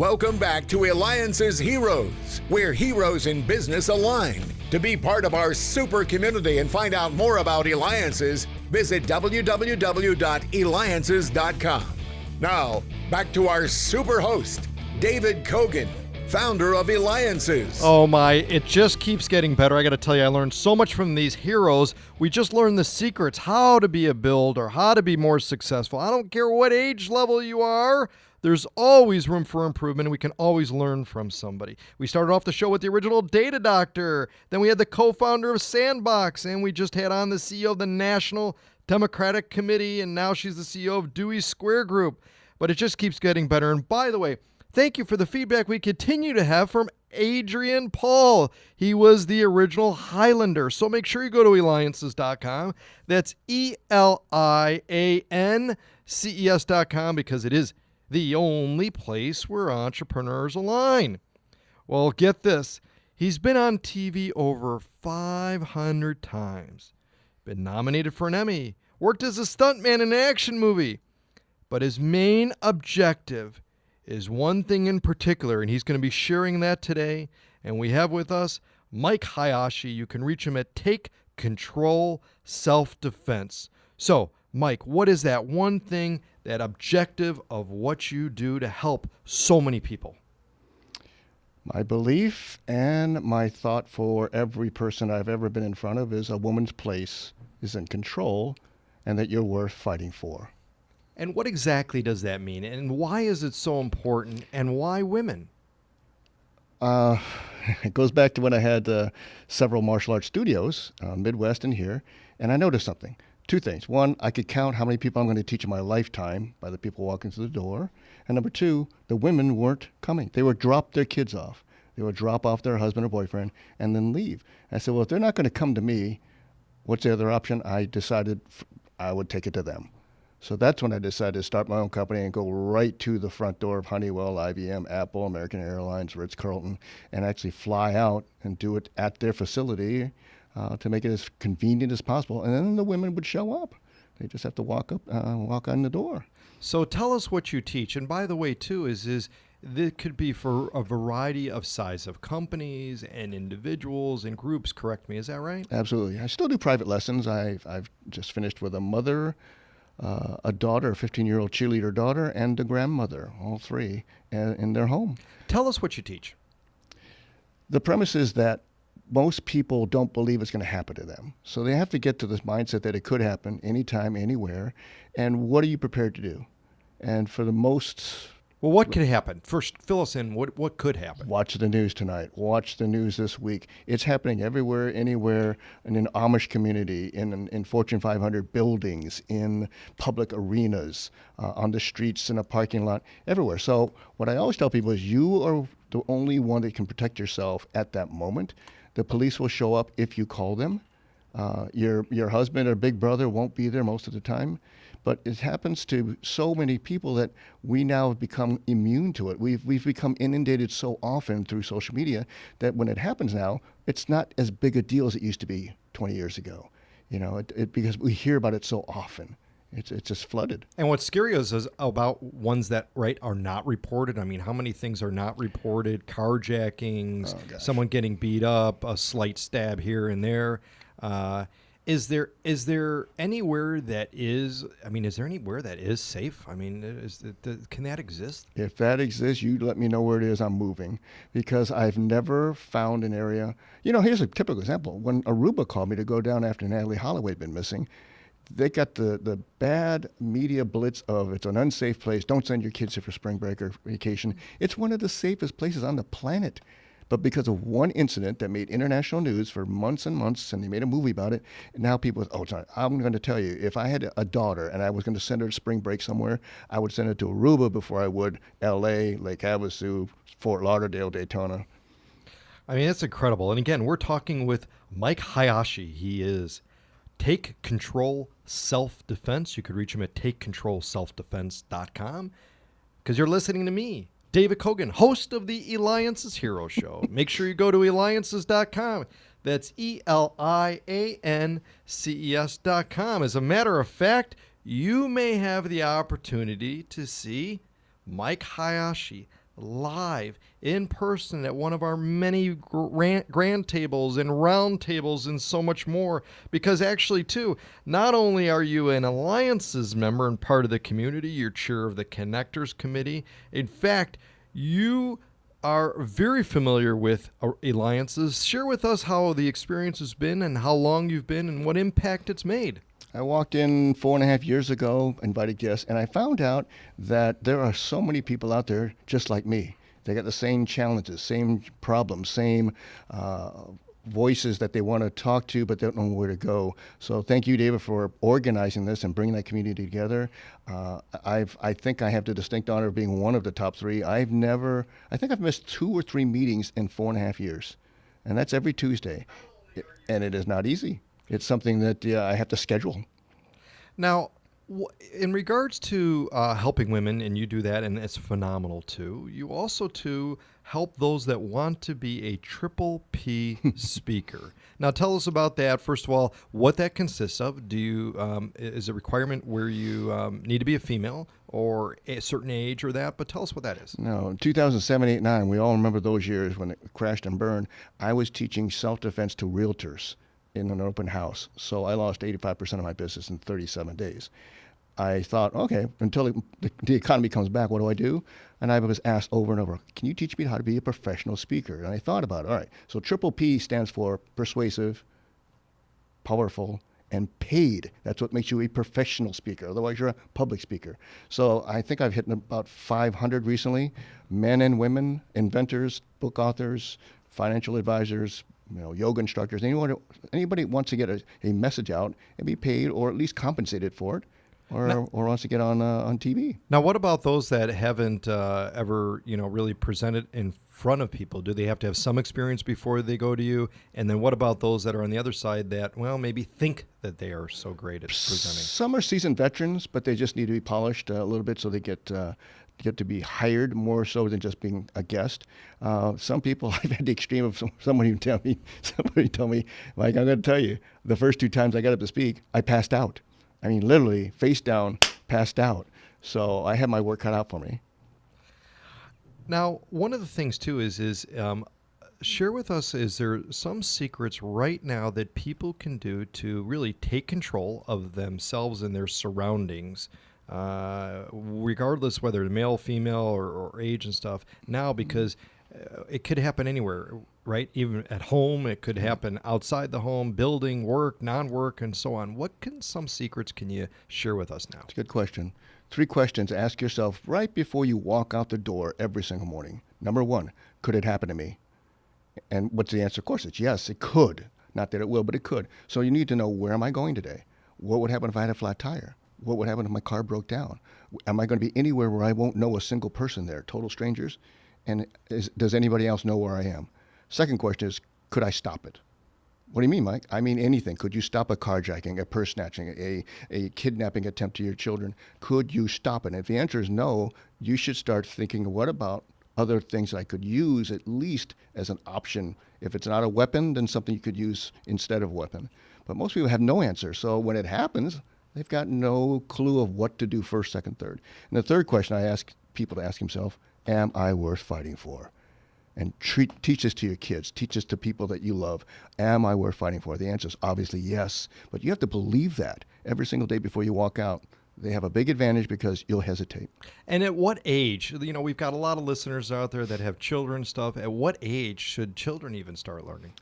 Welcome back to Eliances Heroes, where heroes in business align. To be part of our super community and find out more about Eliances, visit www.Eliances.com. Now, back to our super host, David Kogan, founder of Eliances. Oh my, it just keeps getting better. I got to tell you, I learned so much from these heroes. We just learned the secrets, how to be a builder, how to be more successful. I don't care what age level you are. There's always room for improvement, and we can always learn from somebody. We started off the show with the original Data Doctor. Then we had the co-founder of Sandbox, and we just had on the CEO of the National Democratic Committee, and now she's the CEO of Dewey Square Group. But it just keeps getting better. And by the way, thank you for the feedback we continue to have from Adrian Paul. He was the original Highlander. So make sure you go to Eliances.com. That's Eliances.com, because it is the only place where entrepreneurs align. Well, get this. He's been on TV over 500 times. Been nominated for an Emmy. Worked as a stuntman in an action movie. But his main objective is one thing in particular, and he's going to be sharing that today. And we have with us Mike Hayashi. You can reach him at Take Control Self-Defense. So, Mike, what is that one thing, that objective of what you do to help so many people? My belief and my thought for every person I've ever been in front of is a woman's place is in control and that you're worth fighting for. And what exactly does that mean? And why is it so important? And why women? It goes back to when I had several martial arts studios, Midwest and here, and I noticed something. Two things. One, I could count how many people I'm going to teach in my lifetime by the people walking through the door. And number two, the women weren't coming. They would drop their kids off. They would drop off their husband or boyfriend and then leave. I said, well, if they're not going to come to me, what's the other option? I decided I would take it to them. So that's when I decided to start my own company and go right to the front door of Honeywell, IBM, Apple, American Airlines, Ritz-Carlton, and actually fly out and do it at their facility to make it as convenient as possible. And then the women would show up. They just have to walk on the door. So tell us what you teach. And by the way, too, is this could be for a variety of size of companies and individuals and groups. Correct me. Is that right? Absolutely. I still do private lessons. I've just finished with a mother, a daughter, a 15-year-old cheerleader daughter, and a grandmother, all three, in their home. Tell us what you teach. The premise is that most people don't believe it's going to happen to them. So they have to get to this mindset that it could happen anytime, anywhere. And what are you prepared to do? And for the most... Well, what could happen? First, fill us in. What could happen? Watch the news tonight. Watch the news this week. It's happening everywhere, anywhere, in an Amish community, in Fortune 500 buildings, in public arenas, on the streets, in a parking lot, everywhere. So what I always tell people is you are the only one that can protect yourself at that moment. The police will show up if you call them. Your husband or big brother won't be there most of the time. But it happens to so many people that we now have become immune to it. We've become inundated so often through social media that when it happens now, it's not as big a deal as it used to be 20 years ago. You know, because we hear about it so often. It's just flooded. And what's scary is about ones that are not reported. I mean, how many things are not reported? Carjackings, someone getting beat up, a slight stab here and there. Is there anywhere that is? I mean, is there anywhere that is safe? I mean, can that exist? If that exists, you let me know where it is. I'm moving, because I've never found an area. You know, here's a typical example. When Aruba called me to go down after Natalie Holloway had been missing, they got the bad media blitz of it's an unsafe place. Don't send your kids here for spring break or vacation. It's one of the safest places on the planet. But because of one incident that made international news for months and months, and they made a movie about it, and now people, I'm going to tell you, if I had a daughter and I was going to send her to spring break somewhere, I would send her to Aruba before I would L.A., Lake Havasu, Fort Lauderdale, Daytona. I mean, that's incredible. And again, we're talking with Mike Hayashi. He is Take Control Self-Defense. You could reach him at TakeControlSelfDefense.com, because you're listening to me, David Kogan, host of the Eliances Hero Show. Make sure you go to Eliances.com. That's Eliances.com. As a matter of fact, you may have the opportunity to see Mike Hayashi live in person at one of our many grand tables and round tables and so much more. Because actually, too, not only are you an Eliances member and part of the community, you're chair of the Connectors Committee. In fact, you are very familiar with Eliances. Share with us how the experience has been and how long you've been and what impact it's made. I walked in 4.5 years ago, invited guests, and I found out that there are so many people out there just like me. They got the same challenges, same problems, same voices that they want to talk to, but they don't know where to go. So thank you, David, for organizing this and bringing that community together. I think I have the distinct honor of being one of the top 3. I think I've missed 2 or 3 meetings in 4.5 years, and that's every Tuesday. And it is not easy. It's something that I have to schedule. Now, in regards to helping women, and you do that, and it's phenomenal too, you also too help those that want to be a triple P speaker. Now, tell us about that. First of all, what that consists of. Do you is a requirement where you need to be a female or a certain age or that? But tell us what that is. No, 2007, 8, 9, we all remember those years when it crashed and burned. I was teaching self-defense to realtors in an open house. So I lost 85% of my business in 37 days. I thought, okay, until the economy comes back, what do I do? And I was asked over and over, can you teach me how to be a professional speaker? And I thought about it. All right, so triple P stands for persuasive, powerful, and paid. That's what makes you a professional speaker. Otherwise, you're a public speaker. So I think I've hit about 500 recently, men and women, inventors, book authors, financial advisors, yoga instructors, anybody wants to get a message out and be paid or at least compensated for it, or wants to get on TV. Now, what about those that haven't ever, really presented in front of people? Do they have to have some experience before they go to you? And then what about those that are on the other side that, maybe think that they are so great at presenting? Some are seasoned veterans, but they just need to be polished a little bit so they get to be hired more so than just being a guest. Some people, I've had the extreme of somebody told me, like, I'm going to tell you, the first 2 times I got up to speak, I passed out. I mean, literally, face down, passed out. So I had my work cut out for me. Now, one of the things, too, is share with us, is there some secrets right now that people can do to really take control of themselves and their surroundings, regardless whether male, female, or age and stuff now, because it could happen anywhere, right? Even at home, it could happen outside the home, building, work, non-work, and so on. Some secrets can you share with us now? It's a good question. 3 questions to ask yourself right before you walk out the door every single morning. Number 1, could it happen to me? And what's the answer? Of course, it's yes, it could. Not that it will, but it could. So you need to know, where am I going today? What would happen if I had a flat tire? What would happen if my car broke down? Am I going to be anywhere where I won't know a single person there, total strangers? And does anybody else know where I am? Second question is, could I stop it? What do you mean, Mike? I mean anything. Could you stop a carjacking, a purse snatching, a kidnapping attempt to your children? Could you stop it? And if the answer is no, you should start thinking, what about other things that I could use at least as an option? If it's not a weapon, then something you could use instead of a weapon. But most people have no answer. So when it happens, they've got no clue of what to do first, second, third. And the third question I ask people to ask themselves, am I worth fighting for? And teach this to your kids. Teach this to people that you love. Am I worth fighting for? The answer is obviously yes. But you have to believe that every single day before you walk out. They have a big advantage because you'll hesitate. And at what age? We've got a lot of listeners out there that have children stuff. At what age should children even start learning?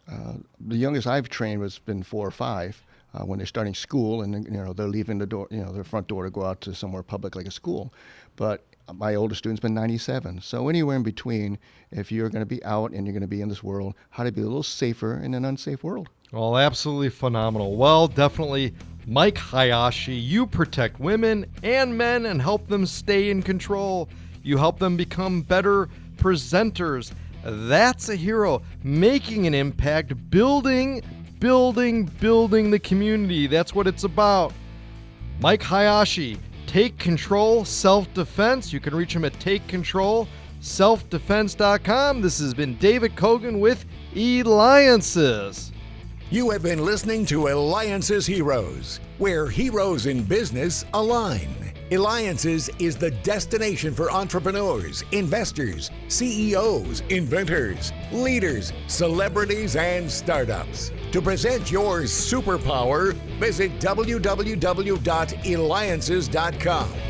The youngest I've trained has been 4 or 5. When they're starting school, and they're leaving the door, their front door to go out to somewhere public like a school. But my oldest student's been 97. So anywhere in between, if you're going to be out and you're going to be in this world, how to be a little safer in an unsafe world. Well, absolutely phenomenal. Well, definitely, Mike Hayashi, you protect women and men and help them stay in control. You help them become better presenters. That's a hero, making an impact, building the community. That's what it's about. Mike Hayashi, Take Control Self-Defense. You can reach him at takecontrolselfdefense.com. This has been David Kogan with Eliances. You have been listening to Eliances Heroes, where heroes in business align. Eliances is the destination for entrepreneurs, investors, CEOs, inventors, leaders, celebrities, and startups. To present your superpower, visit www.eliances.com.